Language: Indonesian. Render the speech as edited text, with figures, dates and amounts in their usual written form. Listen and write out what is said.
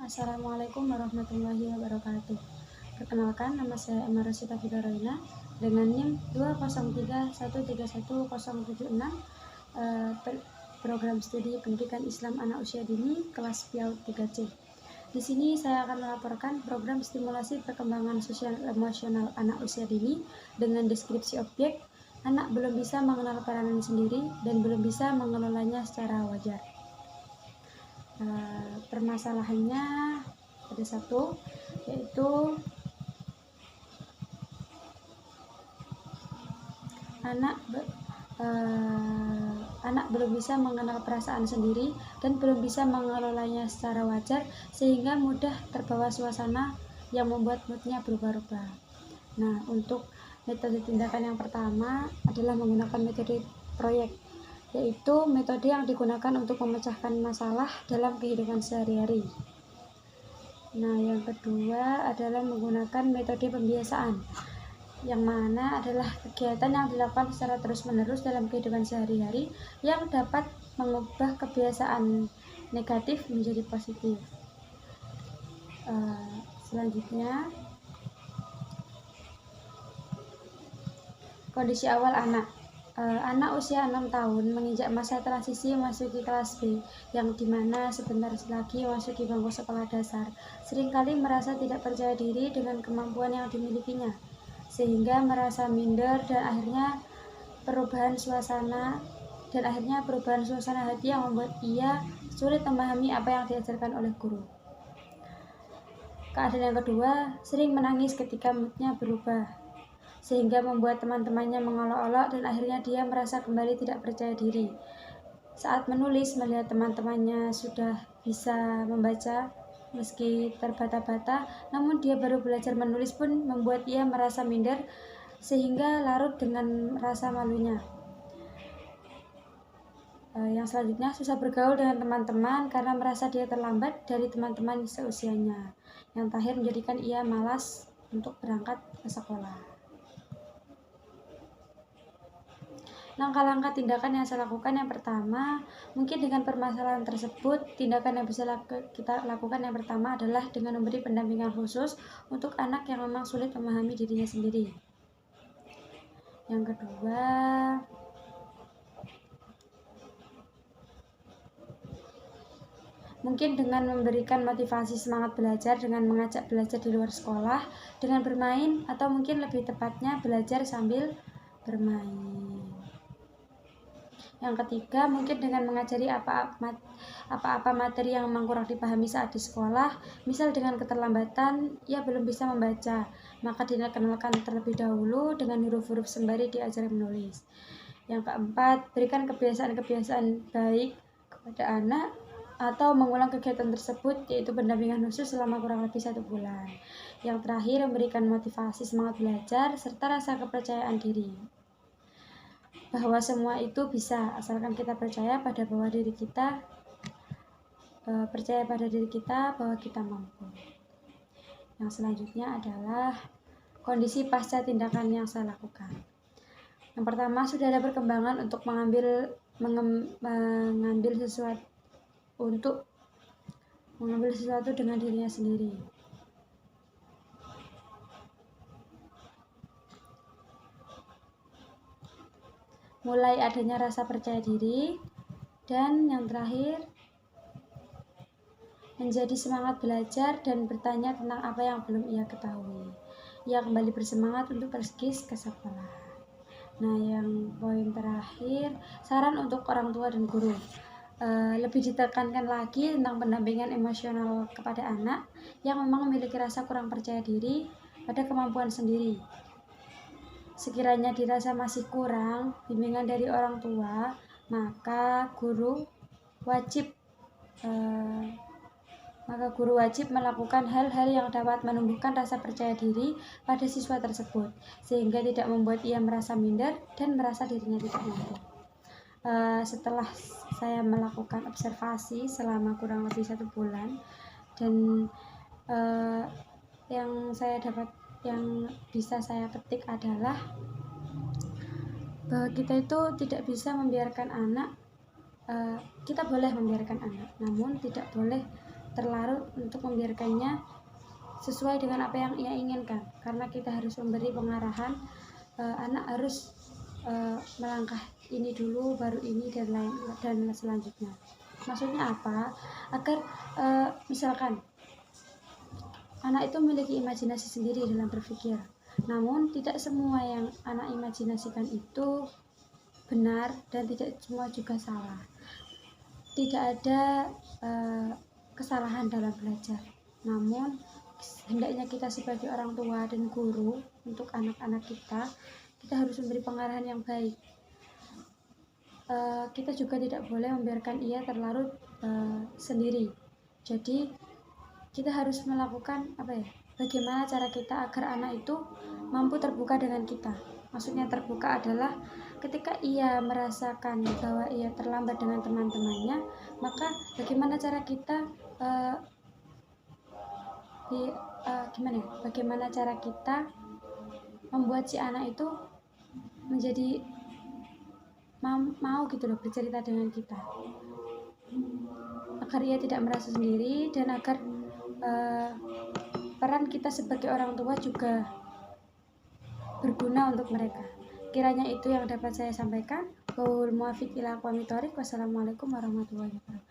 Assalamualaikum warahmatullahi wabarakatuh. Perkenalkan, nama saya Emma Rosita Fidaroina dengan NIM 203131076, program studi pendidikan Islam anak usia dini kelas PIAUD 3C. Di sini saya akan melaporkan program stimulasi perkembangan sosial emosional anak usia dini dengan deskripsi objek. Anak belum bisa mengenal peranan sendiri dan belum bisa mengelolanya secara wajar. Permasalahannya ada satu, yaitu anak belum bisa mengenal perasaan sendiri dan belum bisa mengelolanya secara wajar, sehingga mudah terbawa suasana yang membuat moodnya berubah-ubah. Nah, untuk metode tindakan yang pertama adalah menggunakan metode proyek, yaitu metode yang digunakan untuk memecahkan masalah dalam kehidupan sehari-hari. Nah, yang kedua adalah menggunakan metode pembiasaan, yang mana adalah kegiatan yang dilakukan secara terus-menerus dalam kehidupan sehari-hari yang dapat mengubah kebiasaan negatif menjadi positif. Selanjutnya, kondisi awal anak. Anak usia 6 tahun menginjak masa transisi memasuki kelas B, yang dimana sebentar lagi memasuki bangku sekolah dasar, seringkali merasa tidak percaya diri dengan kemampuan yang dimilikinya, sehingga merasa minder dan akhirnya perubahan suasana hati yang membuat ia sulit memahami apa yang diajarkan oleh guru. Keadaan yang kedua, sering menangis ketika moodnya berubah, sehingga membuat teman-temannya mengolok-olok dan akhirnya dia merasa kembali tidak percaya diri. Saat menulis, melihat teman-temannya sudah bisa membaca meski terbata-bata, namun dia baru belajar menulis pun membuat ia merasa minder sehingga larut dengan rasa malunya. Yang selanjutnya, susah bergaul dengan teman-teman karena merasa dia terlambat dari teman-teman seusianya. Yang terakhir, menjadikan ia malas untuk berangkat ke sekolah. Langkah-langkah tindakan yang saya lakukan, yang pertama, mungkin dengan permasalahan tersebut, tindakan yang bisa kita lakukan yang pertama adalah dengan memberi pendampingan khusus untuk anak yang memang sulit memahami dirinya sendiri. Yang kedua, mungkin dengan memberikan motivasi semangat belajar dengan mengajak belajar di luar sekolah dengan bermain, atau mungkin lebih tepatnya belajar sambil bermain. Yang ketiga, mungkin dengan mengajari apa-apa materi yang memang kurang dipahami saat di sekolah. Misal dengan keterlambatan, ia belum bisa membaca, maka dikenalkan terlebih dahulu dengan huruf-huruf sembari diajari menulis. Yang keempat, berikan kebiasaan-kebiasaan baik kepada anak atau mengulang kegiatan tersebut, yaitu pendampingan khusus selama kurang lebih 1 bulan. Yang terakhir, memberikan motivasi semangat belajar serta rasa kepercayaan diri, bahwa semua itu bisa asalkan kita percaya pada diri kita bahwa kita mampu. Yang selanjutnya adalah kondisi pasca tindakan yang saya lakukan. Yang pertama, sudah ada perkembangan untuk mengambil sesuatu dengan dirinya sendiri. Mulai adanya rasa percaya diri, dan yang terakhir, menjadi semangat belajar dan bertanya tentang apa yang belum ia ketahui. Ia kembali bersemangat untuk pergi ke sekolah. Nah, yang poin terakhir, saran untuk orang tua dan guru. Lebih ditekankan lagi tentang pendampingan emosional kepada anak yang memang memiliki rasa kurang percaya diri pada kemampuan sendiri. Sekiranya dirasa masih kurang bimbingan dari orang tua, maka guru wajib melakukan hal-hal yang dapat menumbuhkan rasa percaya diri pada siswa tersebut, sehingga tidak membuat ia merasa minder dan merasa dirinya tidak mampu. Setelah saya melakukan observasi selama kurang lebih 1 bulan, dan yang bisa saya petik adalah bahwa kita itu tidak bisa membiarkan anak, kita boleh membiarkan anak, namun tidak boleh terlarut untuk membiarkannya sesuai dengan apa yang ia inginkan, karena kita harus memberi pengarahan. Anak harus melangkah ini dulu, baru ini, dan selanjutnya. Maksudnya apa? Agar misalkan anak itu memiliki imajinasi sendiri dalam berpikir, namun tidak semua yang anak imajinasikan itu benar dan tidak semua juga salah. Tidak ada kesalahan dalam belajar, namun hendaknya kita sebagai orang tua dan guru untuk anak-anak kita harus memberi pengarahan yang baik. Kita juga tidak boleh membiarkan ia terlarut sendiri. Jadi kita harus melakukan bagaimana cara kita agar anak itu mampu terbuka dengan kita. Maksudnya terbuka adalah ketika ia merasakan bahwa ia terlambat dengan teman-temannya, maka bagaimana cara kita bagaimana cara kita membuat si anak itu menjadi mau gitu loh bercerita dengan kita, agar ia tidak merasa sendiri, dan agar peran kita sebagai orang tua juga berguna untuk mereka. Kiranya itu yang dapat saya sampaikan. Wassalamualaikum warahmatullahi wabarakatuh.